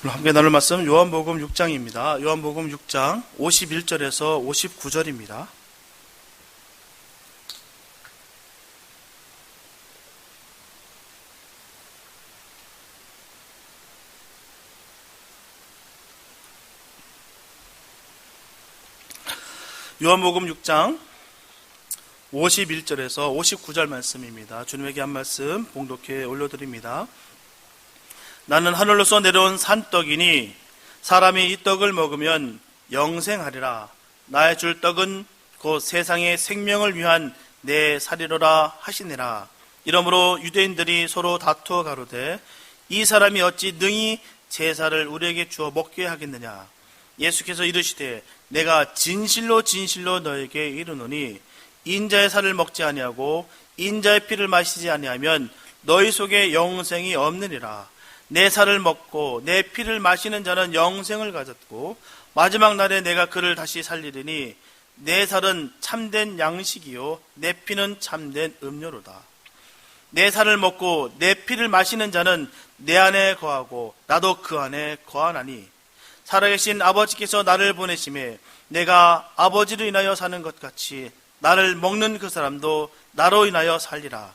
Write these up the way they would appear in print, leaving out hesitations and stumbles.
함께 나눌 말씀 요한복음 6장입니다. 요한복음 6장 51절에서 59절입니다. 요한복음 6장 51절에서 59절 말씀입니다. 주님에게 한 말씀 봉독해 올려드립니다. 나는 하늘로서 내려온 산떡이니 사람이 이 떡을 먹으면 영생하리라. 나의 줄 떡은 곧 세상의 생명을 위한 내 살이로라 하시니라. 이러므로 유대인들이 서로 다투어 가로되 이 사람이 어찌 능히 제사를 우리에게 주어 먹게 하겠느냐. 예수께서 이르시되 내가 진실로 진실로 너에게 이르노니 인자의 살을 먹지 아니하고 인자의 피를 마시지 아니하면 너희 속에 영생이 없느니라. 내 살을 먹고 내 피를 마시는 자는 영생을 가졌고 마지막 날에 내가 그를 다시 살리리니 내 살은 참된 양식이요 내 피는 참된 음료로다. 내 살을 먹고 내 피를 마시는 자는 내 안에 거하고 나도 그 안에 거하나니 살아계신 아버지께서 나를 보내심에 내가 아버지로 인하여 사는 것 같이 나를 먹는 그 사람도 나로 인하여 살리라.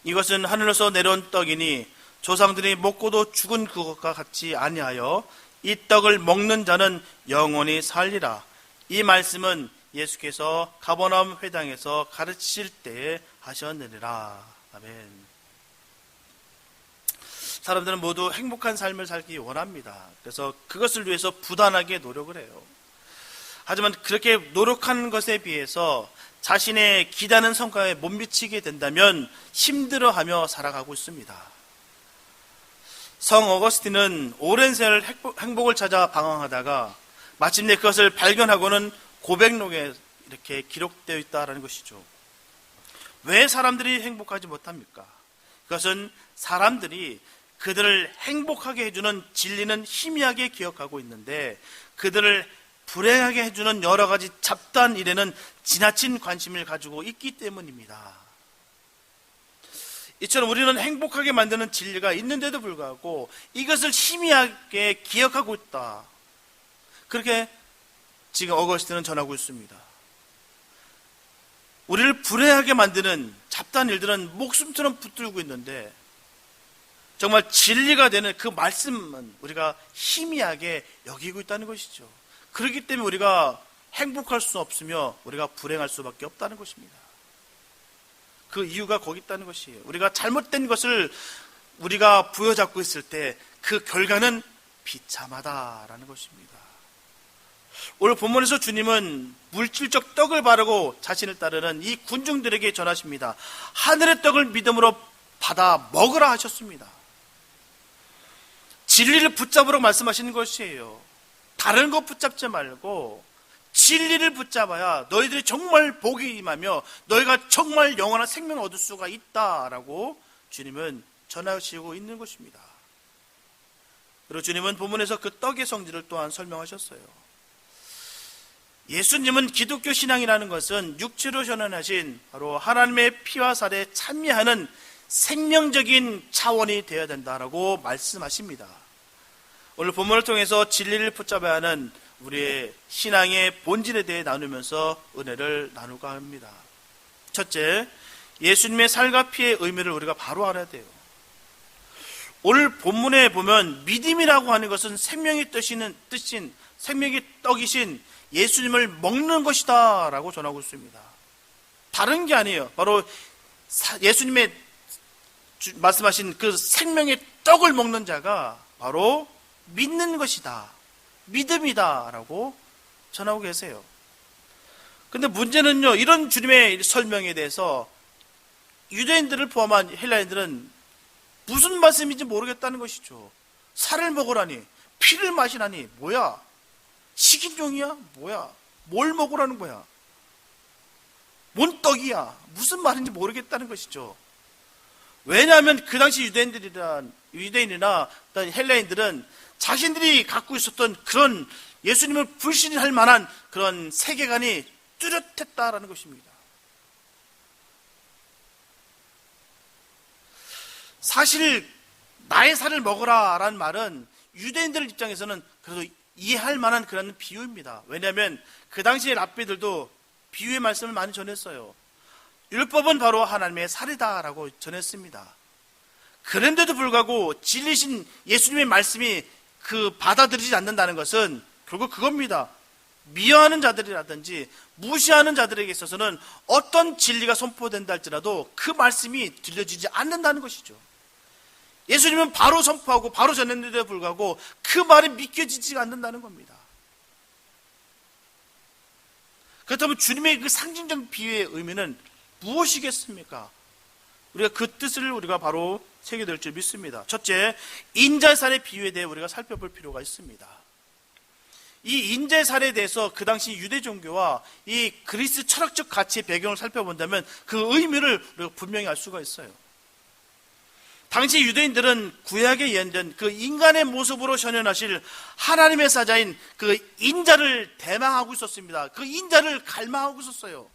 이것은 하늘에서 내려온 떡이니 조상들이 먹고도 죽은 그것과 같지 아니하여 이 떡을 먹는 자는 영원히 살리라. 이 말씀은 예수께서 가버나움 회당에서 가르치실 때에 하셨느니라. 아멘. 사람들은 모두 행복한 삶을 살기 원합니다. 그래서 그것을 위해서 부단하게 노력을 해요. 하지만 그렇게 노력하는 것에 비해서 자신의 기다는 성과에 못 미치게 된다면 힘들어하며 살아가고 있습니다. 성 어거스틴은 오랜 세월 행복을 찾아 방황하다가 마침내 그것을 발견하고는 고백록에 이렇게 기록되어 있다는 것이죠. 왜 사람들이 행복하지 못합니까? 그것은 사람들이 그들을 행복하게 해주는 진리는 희미하게 기억하고 있는데 그들을 불행하게 해주는 여러 가지 잡다한 일에는 지나친 관심을 가지고 있기 때문입니다. 이처럼 우리는 행복하게 만드는 진리가 있는데도 불구하고 이것을 희미하게 기억하고 있다. 그렇게 지금 어거스틴은 전하고 있습니다. 우리를 불행하게 만드는 잡다한 일들은 목숨처럼 붙들고 있는데 정말 진리가 되는 그 말씀은 우리가 희미하게 여기고 있다는 것이죠. 그렇기 때문에 우리가 행복할 수 없으며 우리가 불행할 수밖에 없다는 것입니다. 그 이유가 거기 있다는 것이에요. 우리가 잘못된 것을 우리가 부여잡고 있을 때 그 결과는 비참하다라는 것입니다. 오늘 본문에서 주님은 물질적 떡을 바르고 자신을 따르는 이 군중들에게 전하십니다. 하늘의 떡을 믿음으로 받아 먹으라 하셨습니다. 진리를 붙잡으라고 말씀하시는 것이에요. 다른 것 붙잡지 말고 진리를 붙잡아야 너희들이 정말 복이 임하며 너희가 정말 영원한 생명을 얻을 수가 있다라고 주님은 전하시고 있는 것입니다. 그리고 주님은 본문에서 그 떡의 성질을 또한 설명하셨어요. 예수님은 기독교 신앙이라는 것은 육체로 현현하신 바로 하나님의 피와 살에 참여하는 생명적인 차원이 되어야 된다라고 말씀하십니다. 오늘 본문을 통해서 진리를 붙잡아야 하는 우리의 신앙의 본질에 대해 나누면서 은혜를 나누고 합니다. 첫째, 예수님의 살과 피의 의미를 우리가 바로 알아야 돼요. 오늘 본문에 보면 믿음이라고 하는 것은 생명의 뜻인 생명의 떡이신 예수님을 먹는 것이다 라고 전하고 있습니다. 다른 게 아니에요. 바로 예수님의 말씀하신 그 생명의 떡을 먹는 자가 바로 믿는 것이다, 믿음이다 라고 전하고 계세요. 근데 문제는요, 이런 주님의 설명에 대해서 유대인들을 포함한 헬라인들은 무슨 말씀인지 모르겠다는 것이죠. 살을 먹으라니, 피를 마시라니, 뭐야? 식인종이야? 뭐야? 뭘 먹으라는 거야? 뭔 떡이야? 무슨 말인지 모르겠다는 것이죠. 왜냐하면 그 당시 유대인이나 헬라인들은 자신들이 갖고 있었던 그런 예수님을 불신할 만한 그런 세계관이 뚜렷했다라는 것입니다. 사실 나의 살을 먹으라 라는 말은 유대인들 입장에서는 그래도 이해할 만한 그런 비유입니다. 왜냐하면 그 당시에 랍비들도 비유의 말씀을 많이 전했어요. 율법은 바로 하나님의 살이다라고 전했습니다. 그런데도 불구하고 진리신 예수님의 말씀이 받아들이지 않는다는 것은 결국 그겁니다. 미워하는 자들이라든지 무시하는 자들에게 있어서는 어떤 진리가 선포된다 할지라도 그 말씀이 들려지지 않는다는 것이죠. 예수님은 바로 선포하고 바로 전했는데도 불구하고 그 말이 믿겨지지 않는다는 겁니다. 그렇다면 주님의 그 상징적 비유의 의미는 무엇이겠습니까? 우리가 그 뜻을 우리가 바로 새겨들 줄 믿습니다. 첫째, 인자살의 비유에 대해 우리가 살펴볼 필요가 있습니다. 이 인자살에 대해서 그 당시 유대 종교와 이 그리스 철학적 가치의 배경을 살펴본다면 그 의미를 우리가 분명히 알 수가 있어요. 당시 유대인들은 구약에 예언된 그 인간의 모습으로 현현하실 하나님의 사자인 그 인자를 대망하고 있었습니다. 그 인자를 갈망하고 있었어요.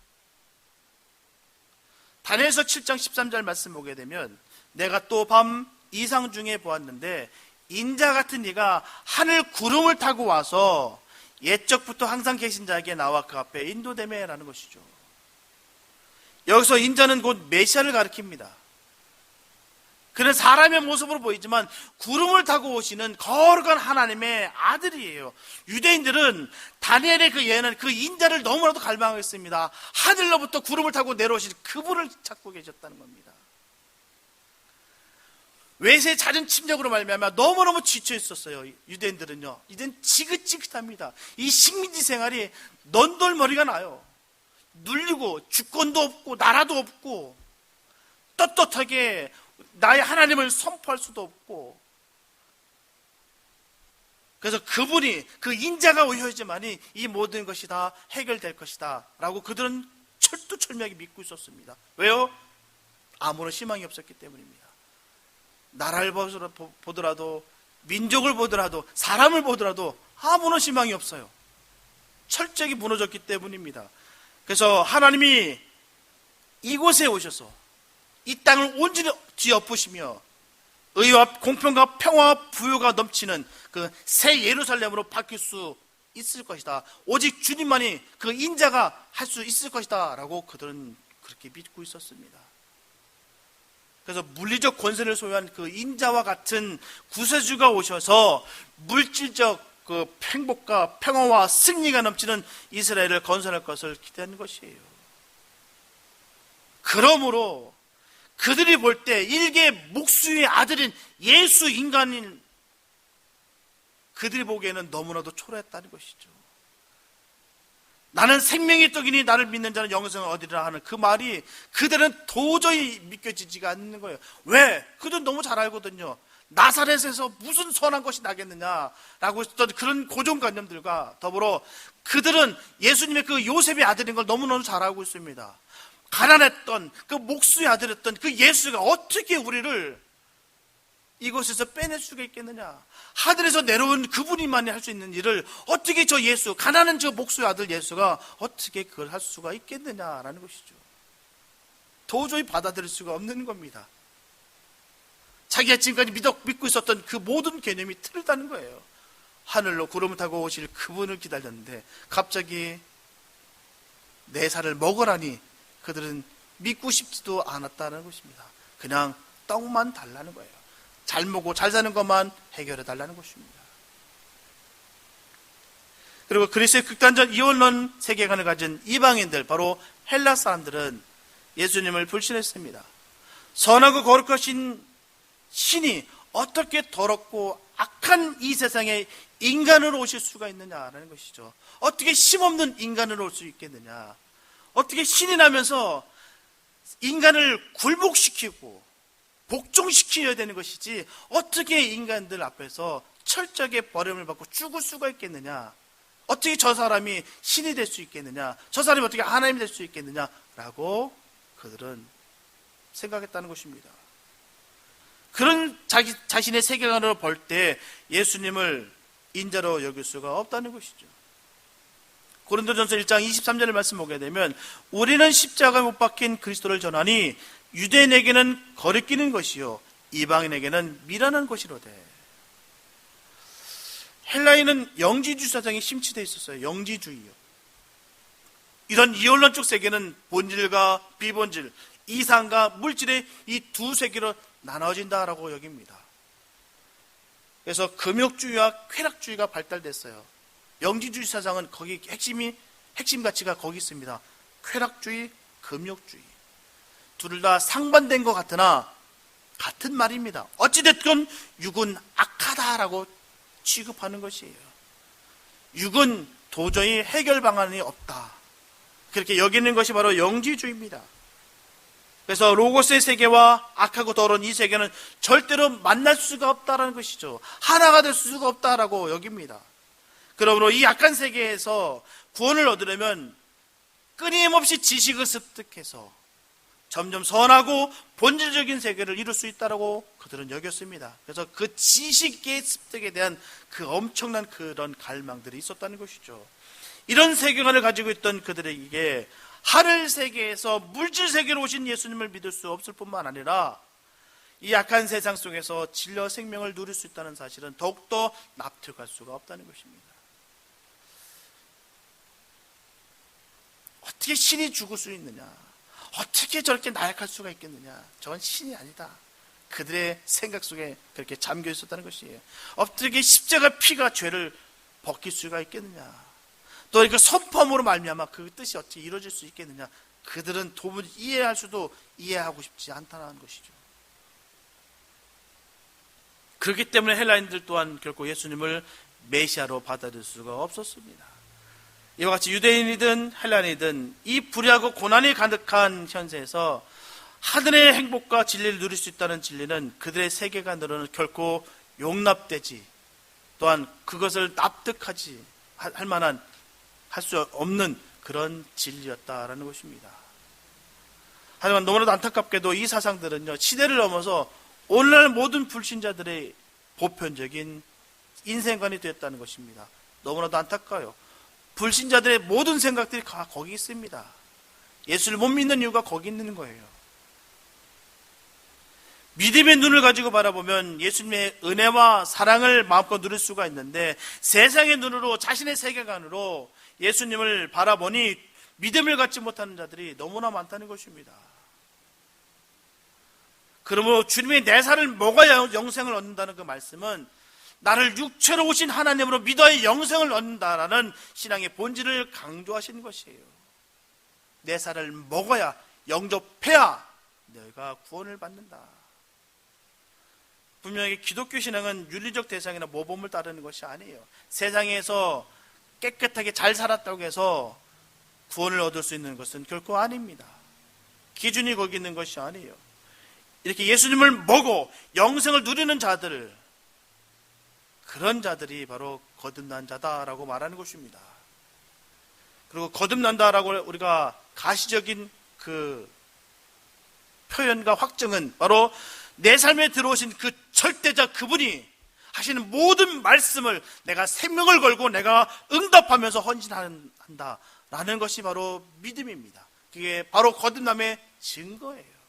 다니엘서 7장 13절 말씀 보게 되면 내가 또 밤 이상 중에 보았는데 인자 같은 이가 하늘 구름을 타고 와서 옛적부터 항상 계신 자에게 나와 그 앞에 인도되매라는 것이죠. 여기서 인자는 곧 메시아를 가리킵니다. 그는 사람의 모습으로 보이지만 구름을 타고 오시는 거룩한 하나님의 아들이에요. 유대인들은 다니엘의 그 예언은 그 인자를 너무나도 갈망했습니다. 하늘로부터 구름을 타고 내려오신 그분을 찾고 계셨다는 겁니다. 외세 잦은 침략으로 말미암아 너무너무 지쳐 있었어요. 유대인들은요. 이젠 지긋지긋합니다. 이 식민지 생활이 넌돌머리가 나요. 눌리고 주권도 없고 나라도 없고 떳떳하게 나의 하나님을 선포할 수도 없고, 그래서 그분이 그 인자가 오셔야지만이 이 모든 것이 다 해결될 것이다 라고 그들은 철두철미하게 믿고 있었습니다. 왜요? 아무런 희망이 없었기 때문입니다. 나라를 보더라도 민족을 보더라도 사람을 보더라도 아무런 희망이 없어요. 철저히 무너졌기 때문입니다. 그래서 하나님이 이곳에 오셔서 이 땅을 온전히 뒤엎으시며 의와 공평과 평화와 부요가 넘치는 그 새 예루살렘으로 바뀔 수 있을 것이다. 오직 주님만이 그 인자가 할 수 있을 것이다 라고 그들은 그렇게 믿고 있었습니다. 그래서 물리적 권세를 소유한 그 인자와 같은 구세주가 오셔서 물질적 그 행복과 평화와 승리가 넘치는 이스라엘을 건설할 것을 기대하는 것이에요. 그러므로 그들이 볼 때 일개 목수의 아들인 예수 인간인 그들이 보기에는 너무나도 초라했다는 것이죠. 나는 생명의 떡이니 나를 믿는 자는 영생을 얻으리라 하는 그 말이 그들은 도저히 믿겨지지가 않는 거예요. 왜? 그들은 너무 잘 알거든요. 나사렛에서 무슨 선한 것이 나겠느냐라고 했던 그런 고정관념들과 더불어 그들은 예수님의 그 요셉의 아들인 걸 너무너무 잘 알고 있습니다. 가난했던 그 목수의 아들이었던 그 예수가 어떻게 우리를 이곳에서 빼낼 수가 있겠느냐, 하늘에서 내려온 그분이만이 할 수 있는 일을 어떻게 저 예수, 가난한 저 목수의 아들 예수가 어떻게 그걸 할 수가 있겠느냐라는 것이죠. 도저히 받아들일 수가 없는 겁니다. 자기가 지금까지 믿고 있었던 그 모든 개념이 틀리다는 거예요. 하늘로 구름을 타고 오실 그분을 기다렸는데 갑자기 내 살을 먹으라니 그들은 믿고 싶지도 않았다는 것입니다. 그냥 떡만 달라는 거예요. 잘 먹고 잘 사는 것만 해결해 달라는 것입니다. 그리고 그리스의 극단적 이원론 세계관을 가진 이방인들, 바로 헬라 사람들은 예수님을 불신했습니다. 선하고 거룩하신 신이 어떻게 더럽고 악한 이 세상에 인간으로 오실 수가 있느냐라는 것이죠. 어떻게 힘없는 인간으로 올 수 있겠느냐, 어떻게 신이 나면서 인간을 굴복시키고 복종시켜야 되는 것이지 어떻게 인간들 앞에서 철저하게 버림을 받고 죽을 수가 있겠느냐, 어떻게 저 사람이 신이 될 수 있겠느냐, 저 사람이 어떻게 하나님이 될 수 있겠느냐라고 그들은 생각했다는 것입니다. 그런 자신의 세계관으로 볼 때 예수님을 인자로 여길 수가 없다는 것이죠. 고린도전서 1장 23절의 말씀 보게 되면 우리는 십자가에 못 박힌 그리스도를 전하니 유대인에게는 거리끼는 것이요 이방인에게는 미련한 것이로되. 헬라인은 영지주의 사상이 심취되어 있었어요. 영지주의요. 이런 이원론적 세계는 본질과 비본질, 이상과 물질의 이 두 세계로 나눠진다라고 여깁니다. 그래서 금욕주의와 쾌락주의가 발달됐어요. 영지주의 사상은 거기 핵심 가치가 거기 있습니다. 쾌락주의, 금욕주의. 둘 다 상반된 것 같으나 같은 말입니다. 어찌됐건 육은 악하다라고 취급하는 것이에요. 육은 도저히 해결 방안이 없다. 그렇게 여기는 것이 바로 영지주의입니다. 그래서 로고스의 세계와 악하고 더러운 이 세계는 절대로 만날 수가 없다라는 것이죠. 하나가 될 수가 없다라고 여깁니다. 그러므로 이 악한 세계에서 구원을 얻으려면 끊임없이 지식을 습득해서 점점 선하고 본질적인 세계를 이룰 수 있다라고 그들은 여겼습니다. 그래서 그 지식의 습득에 대한 그 엄청난 그런 갈망들이 있었다는 것이죠. 이런 세계관을 가지고 있던 그들에게 하늘 세계에서 물질 세계로 오신 예수님을 믿을 수 없을 뿐만 아니라 이 악한 세상 속에서 진리와 생명을 누릴 수 있다는 사실은 더욱더 납득할 수가 없다는 것입니다. 어떻게 신이 죽을 수 있느냐? 어떻게 저렇게 나약할 수가 있겠느냐? 저건 신이 아니다. 그들의 생각 속에 그렇게 잠겨 있었다는 것이에요. 어떻게 십자가 피가 죄를 벗길 수가 있겠느냐? 또 그 선포함으로 말미암아 그 뜻이 어떻게 이루어질 수 있겠느냐? 그들은 도무지 이해할 수도 이해하고 싶지 않다는 것이죠. 그렇기 때문에 헬라인들 또한 결코 예수님을 메시아로 받아들일 수가 없었습니다. 이와 같이 유대인이든 헬라인이든 이 불의하고 고난이 가득한 현세에서 하늘의 행복과 진리를 누릴 수 있다는 진리는 그들의 세계관으로는 결코 용납되지, 또한 그것을 납득하지 할 만한, 할 수 없는 그런 진리였다라는 것입니다. 하지만 너무나도 안타깝게도 이 사상들은요, 시대를 넘어서 오늘날 모든 불신자들의 보편적인 인생관이 되었다는 것입니다. 너무나도 안타까워요. 불신자들의 모든 생각들이 다 거기 있습니다. 예수를 못 믿는 이유가 거기 있는 거예요. 믿음의 눈을 가지고 바라보면 예수님의 은혜와 사랑을 마음껏 누릴 수가 있는데, 세상의 눈으로, 자신의 세계관으로 예수님을 바라보니 믿음을 갖지 못하는 자들이 너무나 많다는 것입니다. 그러므로 주님의 내 살을 먹어야 영생을 얻는다는 그 말씀은 나를 육체로 오신 하나님으로 믿어야 영생을 얻는다라는 신앙의 본질을 강조하시는 것이에요. 내 살을 먹어야, 영접해야 너희가 구원을 받는다. 분명히 기독교 신앙은 윤리적 대상이나 모범을 따르는 것이 아니에요. 세상에서 깨끗하게 잘 살았다고 해서 구원을 얻을 수 있는 것은 결코 아닙니다. 기준이 거기 있는 것이 아니에요. 이렇게 예수님을 먹고 영생을 누리는 자들, 그런 자들이 바로 거듭난 자다라고 말하는 것입니다. 그리고 거듭난다라고 우리가 가시적인 그 표현과 확정은 바로 내 삶에 들어오신 그 절대자, 그분이 하시는 모든 말씀을 내가 생명을 걸고 내가 응답하면서 헌신한다라는 것이 바로 믿음입니다. 그게 바로 거듭남의 증거예요.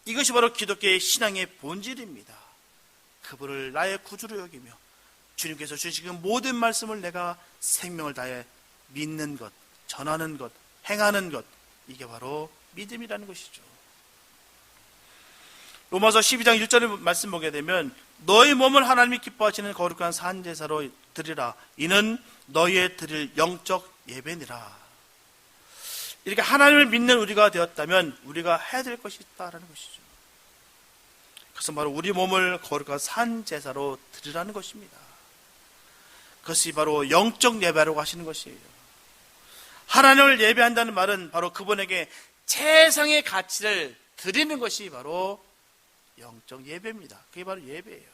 이것이 바로 기독교의 신앙의 본질입니다. 그분을 나의 구주로 여기며 주님께서 주시는 모든 말씀을 내가 생명을 다해 믿는 것, 전하는 것, 행하는 것, 이게 바로 믿음이라는 것이죠. 로마서 12장 1절의 말씀 보게 되면 너희 몸을 하나님이 기뻐하시는 거룩한 산제사로 드리라. 이는 너희의 드릴 영적 예배니라. 이렇게 하나님을 믿는 우리가 되었다면 우리가 해야 될 것이 있다라는 것이죠. 그것은 바로 우리 몸을 거룩한 산제사로 드리라는 것입니다. 그것이 바로 영적 예배라고 하시는 것이에요. 하나님을 예배한다는 말은 바로 그분에게 최상의 가치를 드리는 것이 바로 영적 예배입니다. 그게 바로 예배예요.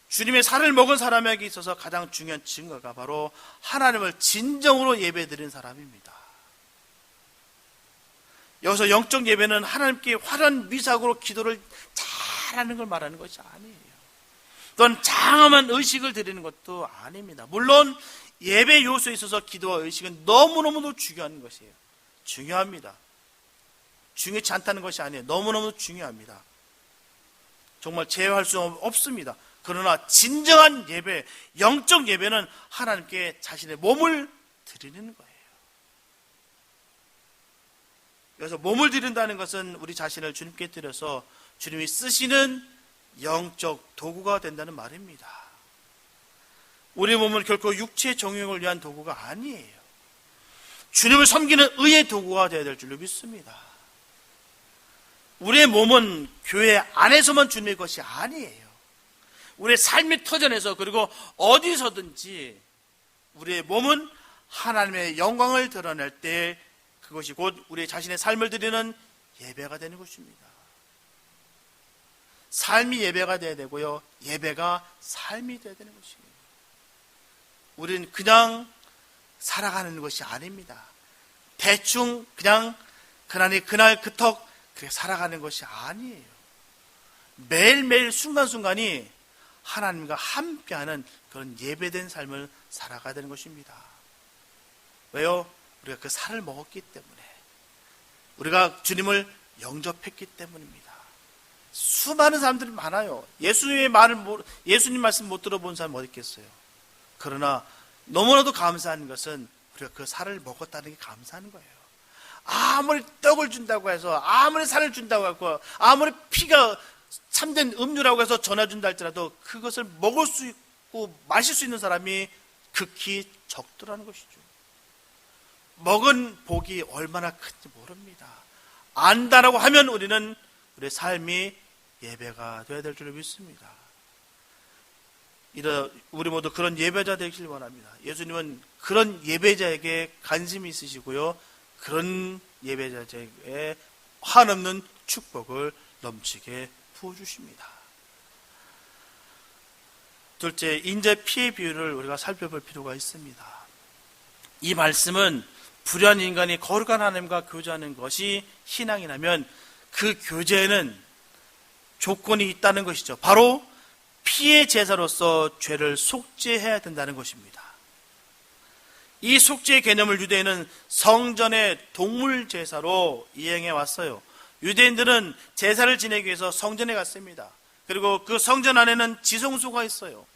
주님의 살을 먹은 사람에게 있어서 가장 중요한 증거가 바로 하나님을 진정으로 예배드리는 사람입니다. 여기서 영적 예배는 하나님께 화려한 미사고로 기도를 잘하는 걸 말하는 것이 아니에요. 또는 장엄한 의식을 드리는 것도 아닙니다. 물론 예배 요소에 있어서 기도와 의식은 너무너무도 중요한 것이에요. 중요합니다. 중요치 않다는 것이 아니에요. 너무너무 중요합니다. 정말 제어할 수 없습니다. 그러나 진정한 예배, 영적 예배는 하나님께 자신의 몸을 드리는 거예요. 그래서 몸을 드린다는 것은 우리 자신을 주님께 드려서 주님이 쓰시는 영적 도구가 된다는 말입니다. 우리 몸은 결코 육체의 정욕을 위한 도구가 아니에요. 주님을 섬기는 의의 도구가 되어야 될 줄로 믿습니다. 우리의 몸은 교회 안에서만 주님의 것이 아니에요. 우리의 삶의 터전에서 그리고 어디서든지 우리의 몸은 하나님의 영광을 드러낼 때 그것이 곧 우리 자신의 삶을 드리는 예배가 되는 것입니다. 삶이 예배가 되어야 되고요, 예배가 삶이 되어야 되는 것이에요. 우리는 그냥 살아가는 것이 아닙니다. 대충 그냥 그날 그턱 그렇게 살아가는 것이 아니에요. 매일매일 순간순간이 하나님과 함께하는 그런 예배된 삶을 살아가야 되는 것입니다. 왜요? 우리가 그 살을 먹었기 때문에, 우리가 주님을 영접했기 때문입니다. 수많은 사람들이 많아요. 예수님 말씀 못 들어본 사람 어디 있겠어요? 그러나 너무나도 감사한 것은 우리가 그 살을 먹었다는 게 감사한 거예요. 아무리 떡을 준다고 해서, 아무리 살을 준다고 하고, 아무리 피가 참된 음료라고 해서 전해준다 할지라도 그것을 먹을 수 있고 마실 수 있는 사람이 극히 적더라는 것이죠. 먹은 복이 얼마나 큰지 모릅니다. 안다라고 하면 우리는 우리의 삶이 예배가 되어야 될 줄 믿습니다. 우리 모두 그런 예배자 되길 원합니다. 예수님은 그런 예배자에게 관심이 있으시고요, 그런 예배자에게 한없는 축복을 넘치게 부어주십니다. 둘째, 인재 피해 비율을 우리가 살펴볼 필요가 있습니다. 이 말씀은 불의한 인간이 거룩한 하나님과 교제하는 것이 신앙이라면 그 교제에는 조건이 있다는 것이죠. 바로 피해 제사로서 죄를 속죄해야 된다는 것입니다. 이 속죄의 개념을 유대인은 성전의 동물 제사로 이행해 왔어요. 유대인들은 제사를 지내기 위해서 성전에 갔습니다. 그리고 그 성전 안에는 지성소가 있어요.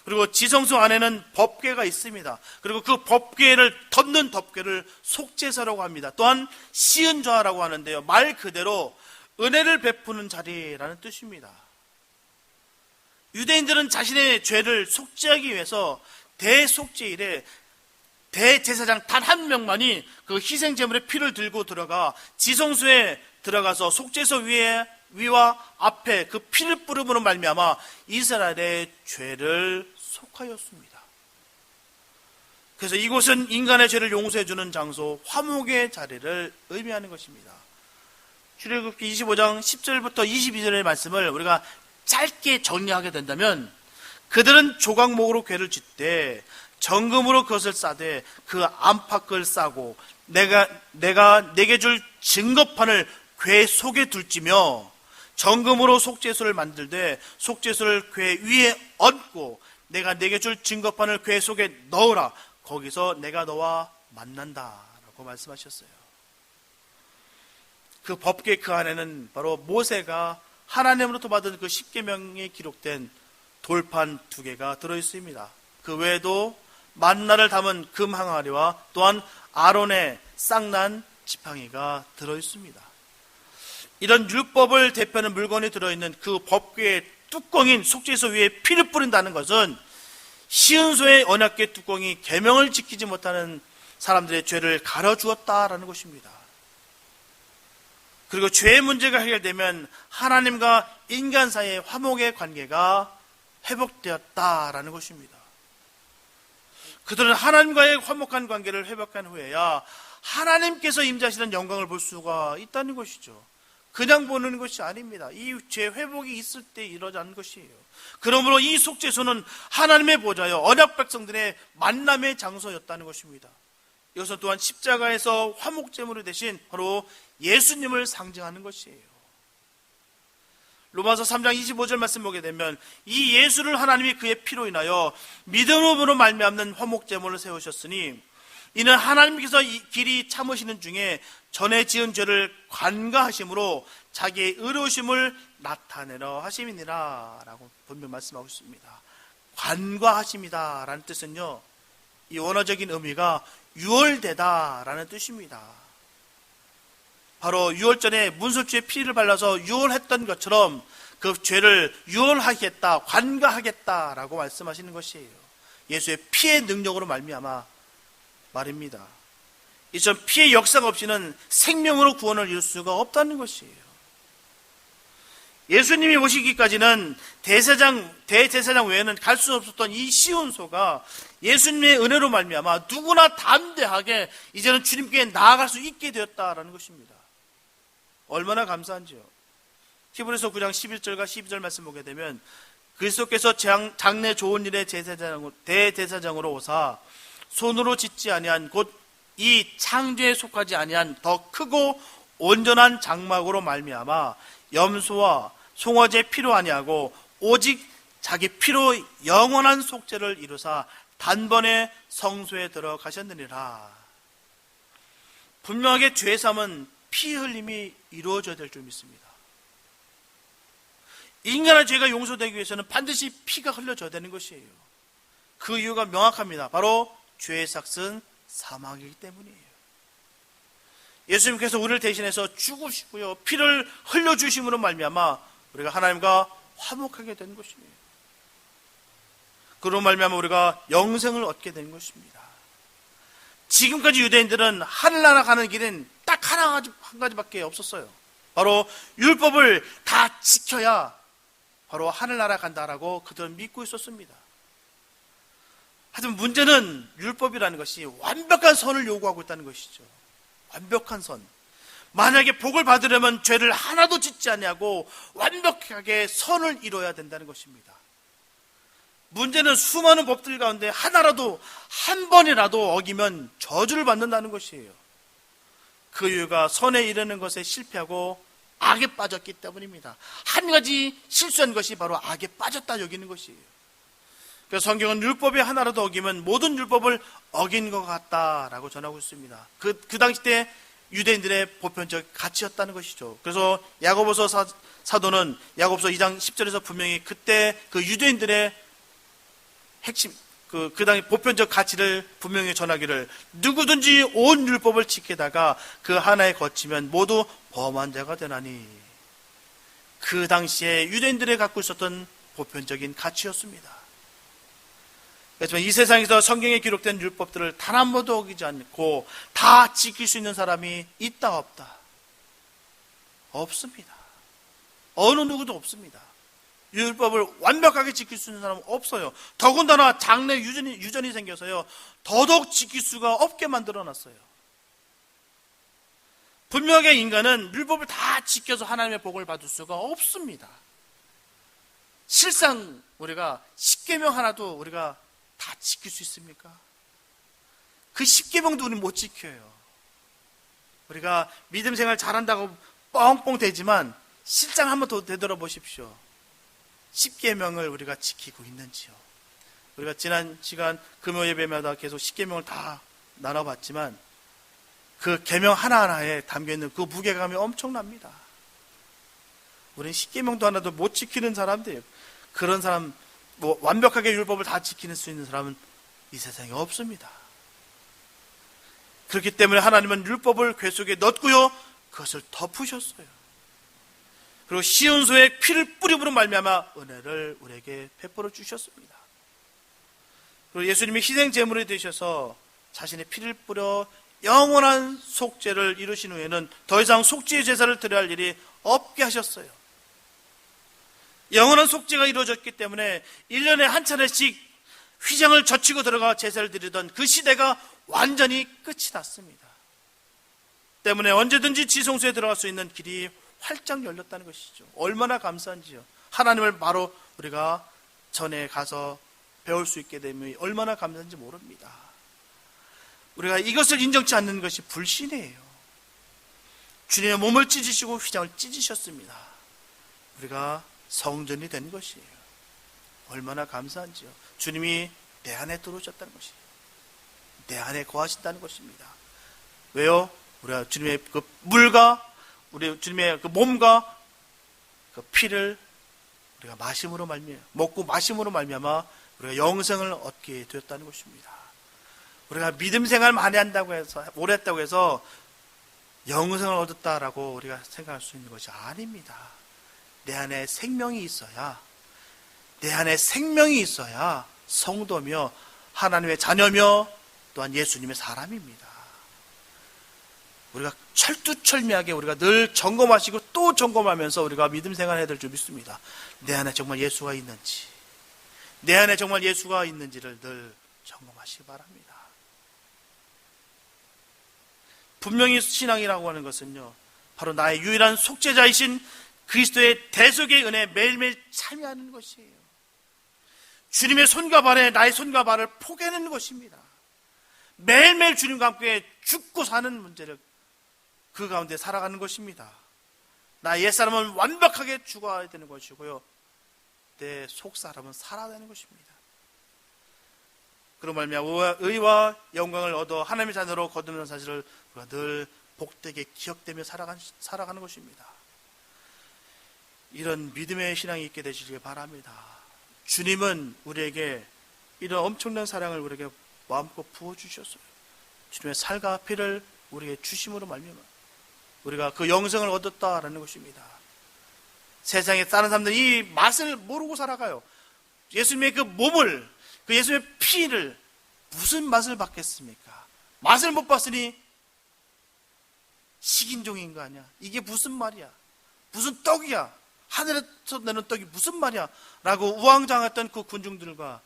그리고 지성소 안에는 법궤가 있습니다. 그리고 그 법궤를 덮는 덮궤를 속죄사라고 합니다. 또한 시은좌라고 하는데요, 말 그대로 은혜를 베푸는 자리라는 뜻입니다. 유대인들은 자신의 죄를 속죄하기 위해서 대속죄일에 대제사장 단 한 명만이 그 희생제물의 피를 들고 들어가 지성소에 들어가서 속죄소 위와 앞에 그 피를 뿌림으로 말미암아 이스라엘의 죄를 속하였습니다. 그래서 이곳은 인간의 죄를 용서해주는 장소, 화목의 자리를 의미하는 것입니다. 출애굽기 25장 10절부터 22절의 말씀을 우리가 짧게 정리하게 된다면, 그들은 조각목으로 궤를 짓되 정금으로 그것을 싸되 그 안팎을 싸고 내가 내게 줄 증거판을 궤 속에 둘지며 정금으로 속죄소를 만들되 속죄소를 궤 위에 얹고 내가 내게 줄 증거판을 궤 속에 넣으라. 거기서 내가 너와 만난다라고 말씀하셨어요. 그 법궤 그 안에는 바로 모세가 하나님으로부터 받은 그 십계명에 기록된 돌판 2개가 들어있습니다. 그 외에도 만나를 담은 금 항아리와 또한 아론의 쌍난 지팡이가 들어있습니다. 이런 율법을 대표하는 물건이 들어있는 그 법궤의 뚜껑인 속죄소 위에 피를 뿌린다는 것은 시은소의 언약궤 뚜껑이 계명을 지키지 못하는 사람들의 죄를 가려주었다라는 것입니다. 그리고 죄의 문제가 해결되면 하나님과 인간 사이의 화목의 관계가 회복되었다라는 것입니다. 그들은 하나님과의 화목한 관계를 회복한 후에야 하나님께서 임재하시는 영광을 볼 수가 있다는 것이죠. 그냥 보는 것이 아닙니다. 이 죄 회복이 있을 때 이루어지는 것이에요. 그러므로 이 속죄소는 하나님의 보좌여 언약 백성들의 만남의 장소였다는 것입니다. 여기서 또한 십자가에서 화목제물이 되신 바로 예수님을 상징하는 것이에요. 로마서 3장 25절 말씀 보게 되면 이 예수를 하나님이 그의 피로 인하여 믿음으로 말미암는 화목제물을 세우셨으니 이는 하나님께서 이 길이 참으시는 중에 전에 지은 죄를 관가하심으로 자기의 의로우심을 나타내려 하심이니라 라고 분명 말씀하고 있습니다. 관과하심이다 라는 뜻은요, 이 원어적인 의미가 유월되다 라는 뜻입니다. 바로 유월전에 문설주에 피를 발라서 유월했던 것처럼 그 죄를 유월하겠다, 관과하겠다 라고 말씀하시는 것이에요. 예수의 피의 능력으로 말미암아 말입니다. 이처럼 피의 역사가 없이는 생명으로 구원을 이룰 수가 없다는 것이에요. 예수님이 오시기까지는 대제사장 외에는 갈 수 없었던 이 시온소가 예수님의 은혜로 말미암아 누구나 담대하게 이제는 주님께 나아갈 수 있게 되었다라는 것입니다. 얼마나 감사한지요. 히브리서 9장 11절과 12절 말씀 보게 되면 그리스도께서 장래 좋은 일의 대제사장으로 오사 손으로 짓지 아니한 곧 이 창조에 속하지 아니한 더 크고 온전한 장막으로 말미암아 염소와 송아지의 피로 아니하고 오직 자기 피로 영원한 속죄를 이루사 단번에 성소에 들어가셨느니라. 분명하게 죄사함은 피 흘림이 이루어져야 될 줄 믿습니다. 인간의 죄가 용서되기 위해서는 반드시 피가 흘러져야 되는 것이에요. 그 이유가 명확합니다. 바로 죄의 삭은 사망이기 때문이에요. 예수님께서 우리를 대신해서 죽으시고요, 피를 흘려주심으로 말미암아 우리가 하나님과 화목하게 된 것입니다. 그로 말미암아 우리가 영생을 얻게 된 것입니다. 지금까지 유대인들은 하늘나라 가는 길은 딱 한 가지밖에 없었어요. 바로 율법을 다 지켜야 바로 하늘나라 간다라고 그들은 믿고 있었습니다. 하지만 문제는 율법이라는 것이 완벽한 선을 요구하고 있다는 것이죠. 완벽한 선. 만약에 복을 받으려면 죄를 하나도 짓지 아니하고 완벽하게 선을 이뤄야 된다는 것입니다. 문제는 수많은 법들 가운데 하나라도, 한 번이라도 어기면 저주를 받는다는 것이에요. 그 이유가 선에 이르는 것에 실패하고 악에 빠졌기 때문입니다. 한 가지 실수한 것이 바로 악에 빠졌다 여기는 것이에요. 그래서 성경은 율법이 하나라도 어기면 모든 율법을 어긴 것 같다라고 전하고 있습니다. 그 당시 때 유대인들의 보편적 가치였다는 것이죠. 그래서 야고보서 사도는 야고보서 2장 10절에서 분명히 그때 그 유대인들의 핵심, 그 당시 보편적 가치를 분명히 전하기를 누구든지 온 율법을 지키다가 그 하나에 거치면 모두 범한 자가 되나니, 그 당시에 유대인들이 갖고 있었던 보편적인 가치였습니다. 그렇지만 이 세상에서 성경에 기록된 율법들을 단 한 번도 어기지 않고 다 지킬 수 있는 사람이 있다 없다? 없습니다. 어느 누구도 없습니다. 율법을 완벽하게 지킬 수 있는 사람은 없어요. 더군다나 장래 유전이 생겨서요, 더더욱 지킬 수가 없게 만들어놨어요. 분명하게 인간은 율법을 다 지켜서 하나님의 복을 받을 수가 없습니다. 실상 우리가 십계명 하나도 우리가 다 지킬 수 있습니까? 그 십계명도 우리는 못 지켜요. 우리가 믿음 생활 잘한다고 뻥뻥 대지만 실상 한번 더 되돌아보십시오. 십계명을 우리가 지키고 있는지요? 우리가 지난 시간 금요 예배마다 계속 십계명을 다 나눠봤지만 그 계명 하나하나에 담겨있는 그 무게감이 엄청납니다. 우리는 십계명도 하나도 못 지키는 사람들이에요. 그런 사람, 완벽하게 율법을 다 지키는 수 있는 사람은 이 세상에 없습니다. 그렇기 때문에 하나님은 율법을 궤 속에 넣었고요, 그것을 덮으셨어요. 그리고 시온소에 피를 뿌림으로 말미암아 은혜를 우리에게 베풀어 주셨습니다. 그리고 예수님이 희생 제물이 되셔서 자신의 피를 뿌려 영원한 속죄를 이루신 후에는 더 이상 속죄의 제사를 드려야 할 일이 없게 하셨어요. 영원한 속죄가 이루어졌기 때문에 1년에 한 차례씩 휘장을 젖히고 들어가 제사를 드리던 그 시대가 완전히 끝이 났습니다. 때문에 언제든지 지성소에 들어갈 수 있는 길이 활짝 열렸다는 것이죠. 얼마나 감사한지요. 하나님을 바로 우리가 전에 가서 배울 수 있게 되면 얼마나 감사한지 모릅니다. 우리가 이것을 인정치 않는 것이 불신이에요. 주님의 몸을 찢으시고 휘장을 찢으셨습니다. 우리가 성전이 된 것이에요. 얼마나 감사한지요. 주님이 내 안에 들어오셨다는 것이에요. 내 안에 거하신다는 것입니다. 왜요? 우리가 주님의 그 물과 우리 주님의 그 몸과 그 피를 우리가 마심으로 말미암아 먹고 마심으로 말미암아 우리가 영생을 얻게 되었다는 것입니다. 우리가 믿음 생활 많이 한다고 해서 오래 했다고 해서 영생을 얻었다라고 우리가 생각할 수 있는 것이 아닙니다. 내 안에 생명이 있어야 성도며 하나님의 자녀며 또한 예수님의 사람입니다. 우리가 철두철미하게 우리가 늘 점검하시고 또 점검하면서 우리가 믿음 생활해야 될 줄 믿습니다. 내 안에 정말 예수가 있는지, 내 안에 정말 예수가 있는지를 늘 점검하시기 바랍니다. 분명히 신앙이라고 하는 것은요, 바로 나의 유일한 속죄자이신 그리스도의 대속의 은혜에 매일매일 참여하는 것이에요. 주님의 손과 발에 나의 손과 발을 포개는 것입니다. 매일매일 주님과 함께 죽고 사는 문제를 그 가운데 살아가는 것입니다. 나의 옛사람은 완벽하게 죽어야 되는 것이고요, 내 속사람은 살아야 되는 것입니다. 그런 말미암아 의와 영광을 얻어 하나님의 자녀로 거듭나는 사실을 우리가 늘 복되게 기억되며 살아가는 것입니다. 이런 믿음의 신앙이 있게 되시길 바랍니다. 주님은 우리에게 이런 엄청난 사랑을 우리에게 마음껏 부어주셨어요. 주님의 살과 피를 우리에게 주심으로 말미암아 우리가 그 영생을 얻었다라는 것입니다. 세상에 다른 사람들은 이 맛을 모르고 살아가요. 예수님의 그 몸을, 그 예수님의 피를 무슨 맛을 받겠습니까? 맛을 못 봤으니 식인종인 거 아니야? 이게 무슨 말이야? 무슨 떡이야? 하늘에서 내는 떡이 무슨 말이야? 라고 우왕좌왕했던 그 군중들과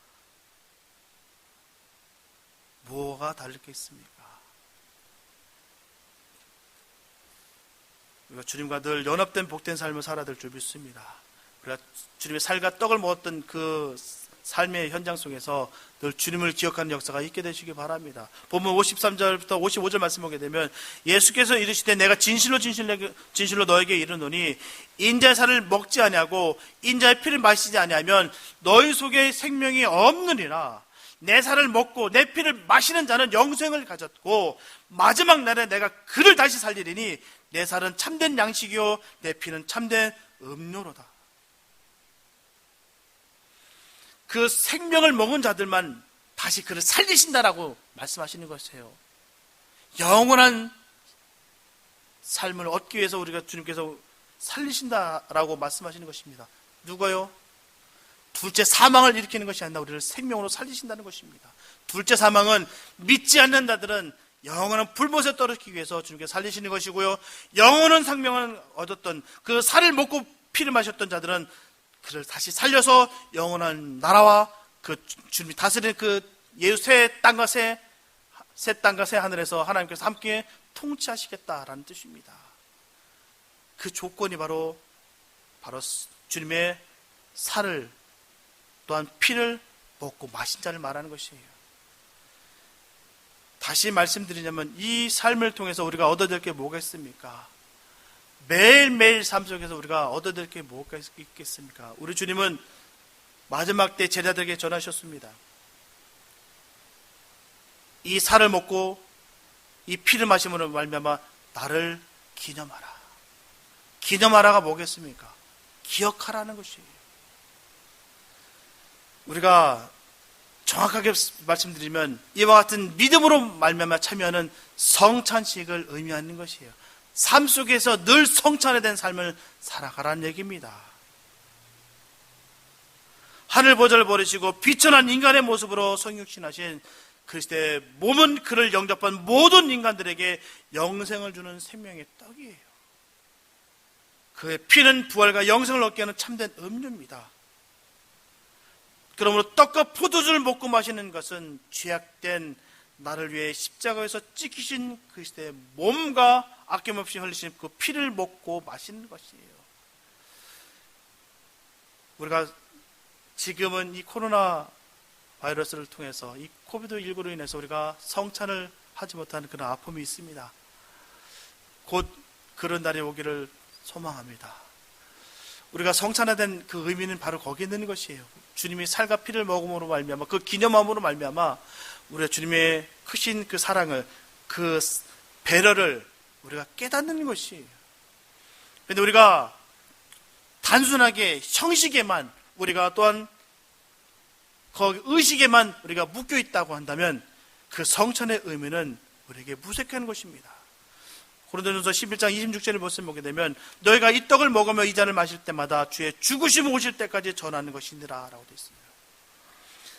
뭐가 다르겠습니까? 우리가 주님과 늘 연합된 복된 삶을 살아야 될 줄 믿습니다. 우리가 주님의 살과 떡을 먹었던 그 삶의 현장 속에서 늘 주님을 기억하는 역사가 있게 되시기 바랍니다. 본문 53절부터 55절 말씀 보게 되면 예수께서 이르시되 내가 진실로 너에게 이르노니 인자의 살을 먹지 아니하고 인자의 피를 마시지 아니하면 너희 속에 생명이 없느니라. 내 살을 먹고 내 피를 마시는 자는 영생을 가졌고 마지막 날에 내가 그를 다시 살리리니 내 살은 참된 양식이요 내 피는 참된 음료로다. 그 생명을 먹은 자들만 다시 그를 살리신다라고 말씀하시는 것이에요. 영원한 삶을 얻기 위해서 우리가 주님께서 살리신다라고 말씀하시는 것입니다. 누가요? 둘째 사망을 일으키는 것이 아니라 우리를 생명으로 살리신다는 것입니다. 둘째 사망은 믿지 않는 자들은 영원한 불못에 떨어지기 위해서 주님께서 살리시는 것이고요, 영원한 생명을 얻었던 그 살을 먹고 피를 마셨던 자들은 그를 다시 살려서 영원한 나라와 그 주님이 다스리는 그 예수 새 땅과 새 땅과 새 하늘에서 하나님께서 함께 통치하시겠다라는 뜻입니다. 그 조건이 바로 주님의 살을 또한 피를 먹고 마신 자를 말하는 것이에요. 다시 말씀드리자면 이 삶을 통해서 우리가 얻어낼 게 뭐가 있습니까? 매일매일 삶 속에서 우리가 얻어낼 게 뭐가 있겠습니까? 우리 주님은 마지막 때 제자들에게 전하셨습니다. 이 살을 먹고 이 피를 마심으로 말미암아 나를 기념하라. 기념하라가 뭐겠습니까? 기억하라는 것이에요. 우리가 정확하게 말씀드리면 이와 같은 믿음으로 말미암아 참여하는 성찬식을 의미하는 것이에요. 삶 속에서 늘 성찬에 삶을 살아가라는 얘기입니다. 하늘 보좌를 버리시고 비천한 인간의 모습으로 성육신하신 그리스도의 몸은 그를 영접한 모든 인간들에게 영생을 주는 생명의 떡이에요. 그의 피는 부활과 영생을 얻게 하는 참된 음료입니다. 그러므로 떡과 포도주를 먹고 마시는 것은 죄악된 나를 위해 십자가에서 찢기신 그리스도의 몸과 아낌없이 흘리신 그 피를 먹고 마시는 것이에요. 우리가 지금은 이 코로나 바이러스를 통해서 이 코비드19로 인해서 우리가 성찬을 하지 못하는 그런 아픔이 있습니다. 곧 그런 날이 오기를 소망합니다. 우리가 성찬화된 그 의미는 바로 거기에 있는 것이에요. 주님이 살과 피를 먹음으로 말미암아 그 기념함으로 말미암아 우리가 주님의 크신 그 사랑을, 그 배려를 우리가 깨닫는 것이에요. 그런데 우리가 단순하게 형식에만, 우리가 또한 거기 의식에만 우리가 묶여 있다고 한다면 그 성천의 의미는 우리에게 무색한 것입니다. 고린도전서 11장 26절을 보게 되면 너희가 이 떡을 먹으며 이 잔을 마실 때마다 주의 죽으심 오실 때까지 전하는 것이니라 라고 되어 있습니다.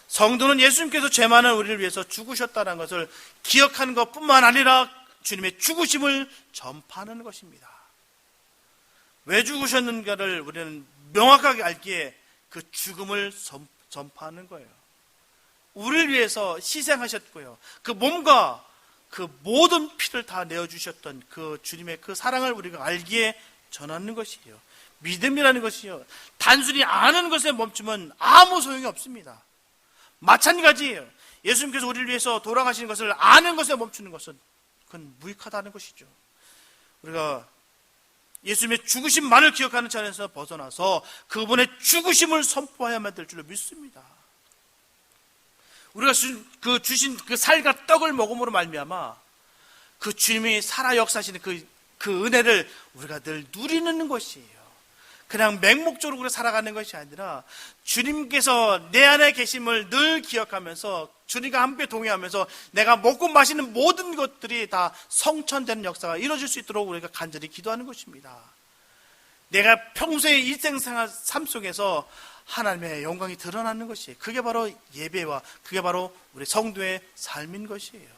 성도는 예수님께서 죄 많은 우리를 위해서 죽으셨다는 것을 기억하는 것뿐만 아니라 주님의 죽으심을 전파하는 것입니다. 왜 죽으셨는가를 우리는 명확하게 알기에 그 죽음을 전파하는 거예요. 우리를 위해서 희생하셨고요. 그 몸과 그 모든 피를 다 내어주셨던 그 주님의 그 사랑을 우리가 알기에 전하는 것이에요. 믿음이라는 것이요. 단순히 아는 것에 멈추면 아무 소용이 없습니다. 마찬가지예요. 예수님께서 우리를 위해서 돌아가신 것을 아는 것에 멈추는 것은 그건 무익하다는 것이죠. 우리가 예수님의 죽으심만을 기억하는 차원에서 벗어나서 그분의 죽으심을 선포해야만 될 줄로 믿습니다. 우리가 주신 그 살과 떡을 먹음으로 말미암아 그 주님이 살아 역사하시는 그 은혜를 우리가 늘 누리는 것이에요. 그냥 맹목적으로 살아가는 것이 아니라 주님께서 내 안에 계심을 늘 기억하면서 주님과 함께 동행하면서 내가 먹고 마시는 모든 것들이 다 성천되는 역사가 이루어질 수 있도록 우리가 간절히 기도하는 것입니다. 내가 평소의 일생생활 삶 속에서 하나님의 영광이 드러나는 것이에요. 그게 바로 예배와 그게 바로 우리 성도의 삶인 것이에요.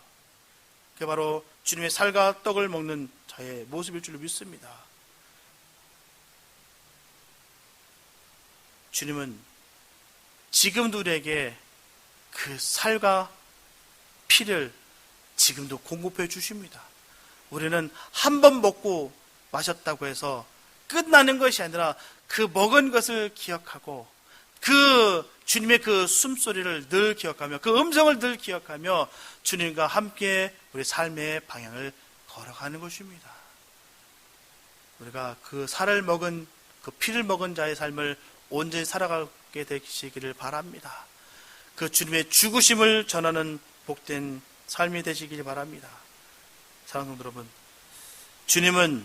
그게 바로 주님의 살과 떡을 먹는 저의 모습일 줄로 믿습니다. 주님은 지금도 우리에게 그 살과 피를 지금도 공급해 주십니다. 우리는 한 번 먹고 마셨다고 해서 끝나는 것이 아니라 그 먹은 것을 기억하고 그 주님의 그 숨소리를 늘 기억하며 그 음성을 늘 기억하며 주님과 함께 우리 삶의 방향을 걸어가는 것입니다. 우리가 그 살을 먹은 그 피를 먹은 자의 삶을 온전히 살아가게 되시기를 바랍니다. 그 주님의 죽으심을 전하는 복된 삶이 되시길 바랍니다. 사랑하는 성도 여러분, 주님은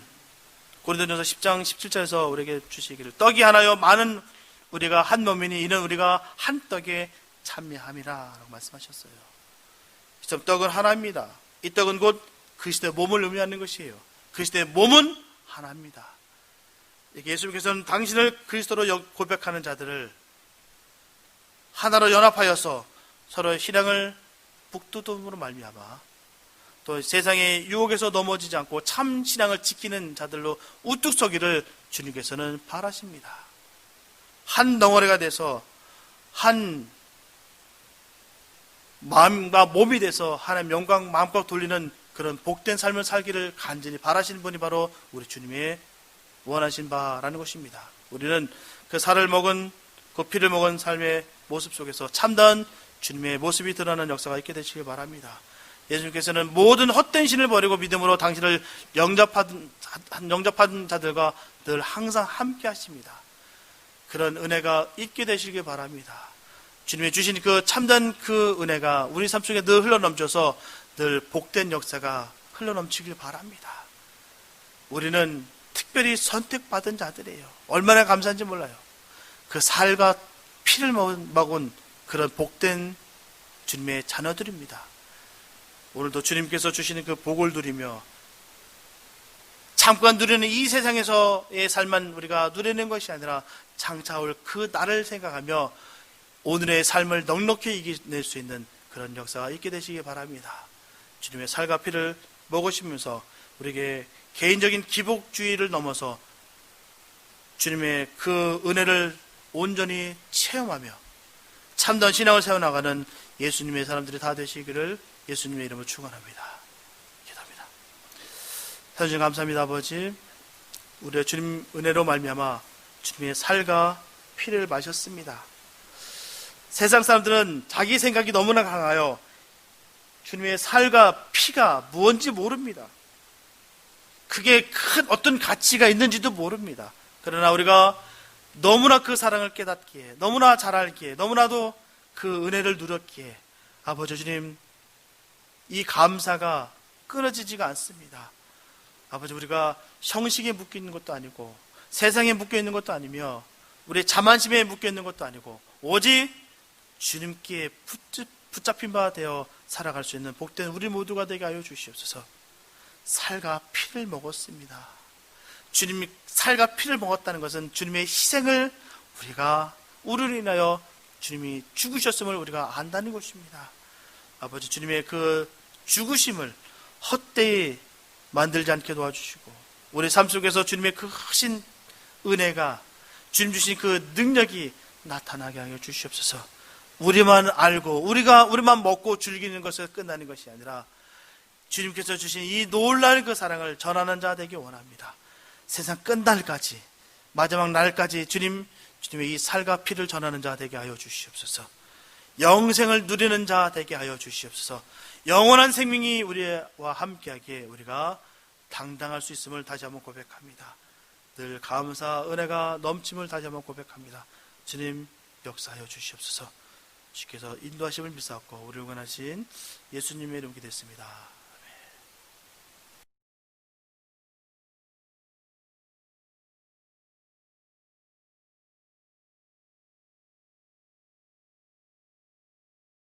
고린도전서 10장 17절에서 우리에게 주시기를 떡이 하나요 많은 우리가 한 몸이니 이는 우리가 한 떡에 참여함이라 라고 말씀하셨어요. 떡은 하나입니다. 이 떡은 곧 그리스도의 몸을 의미하는 것이에요. 그리스도의 몸은 하나입니다. 예수님께서는 당신을 그리스도로 고백하는 자들을 하나로 연합하여서 서로의 신앙을 북돋움으로 말미암아 또 세상의 유혹에서 넘어지지 않고 참 신앙을 지키는 자들로 우뚝 서기를 주님께서는 바라십니다. 한 덩어리가 돼서 한 마음과 몸이 돼서 하나님의 영광 마음껏 돌리는 그런 복된 삶을 살기를 간절히 바라시는 분이 바로 우리 주님의 원하신 바라는 것입니다. 우리는 그 살을 먹은 그 피를 먹은 삶의 모습 속에서 참다운 주님의 모습이 드러나는 역사가 있게 되시길 바랍니다. 예수님께서는 모든 헛된 신을 버리고 믿음으로 당신을 영접한 자들과 늘 항상 함께 하십니다. 그런 은혜가 있게 되시길 바랍니다. 주님이 주신 그 참된 그 은혜가 우리 삶 속에 늘 흘러넘쳐서 늘 복된 역사가 흘러넘치길 바랍니다. 우리는 특별히 선택받은 자들이에요. 얼마나 감사한지 몰라요. 그 살과 피를 먹은 그런 복된 주님의 자녀들입니다. 오늘도 주님께서 주시는 그 복을 누리며 잠깐 누리는 이 세상에서의 삶만 우리가 누리는 것이 아니라 장차 올 그 날을 생각하며 오늘의 삶을 넉넉히 이겨낼 수 있는 그런 역사가 있게 되시기 바랍니다. 주님의 살과 피를 먹으시면서 우리에게 개인적인 기복주의를 넘어서 주님의 그 은혜를 온전히 체험하며 참다운 신앙을 세워나가는 예수님의 사람들이 다 되시기를 예수님의 이름으로 축원합니다. 기도합니다. 하나님 감사합니다. 아버지, 우리의 주님 은혜로 말미암아 주님의 살과 피를 마셨습니다. 세상 사람들은 자기 생각이 너무나 강하여 주님의 살과 피가 무엇인지 모릅니다. 그게 큰 어떤 가치가 있는지도 모릅니다. 그러나 우리가 너무나 그 사랑을 깨닫기에, 너무나 잘 알기에, 너무나도 그 은혜를 누렸기에 아버지 주님 이 감사가 끊어지지가 않습니다. 아버지, 우리가 형식에 묶여 있는 것도 아니고 세상에 묶여 있는 것도 아니며 우리의 자만심에 묶여 있는 것도 아니고 오직 주님께 붙잡힌 바 되어 살아갈 수 있는 복된 우리 모두가 되게 하여 주시옵소서. 살과 피를 먹었습니다. 주님이 살과 피를 먹었다는 것은 주님의 희생을 우리를 인하여 주님이 죽으셨음을 우리가 안다는 것입니다. 아버지, 주님의 그 죽으심을 헛되이 만들지 않게 도와주시고 우리 삶 속에서 주님의 그 크신 은혜가, 주님 주신 그 능력이 나타나게 하여 주시옵소서. 우리만 알고 우리만 먹고 즐기는 것을 끝나는 것이 아니라 주님께서 주신 이 놀라운 그 사랑을 전하는 자 되기 원합니다. 세상 끝날까지, 마지막 날까지 주님의 이 살과 피를 전하는 자 되게 하여 주시옵소서. 영생을 누리는 자 되게 하여 주시옵소서. 영원한 생명이 우리와 함께하기에 우리가 당당할 수 있음을 다시 한번 고백합니다. 늘 감사, 은혜가 넘침을 다시 한번 고백합니다. 주님, 역사하여 주시옵소서. 주께서 인도하심을 믿사옵고 우리를 원하신 예수님의 이름으로 기도했습니다.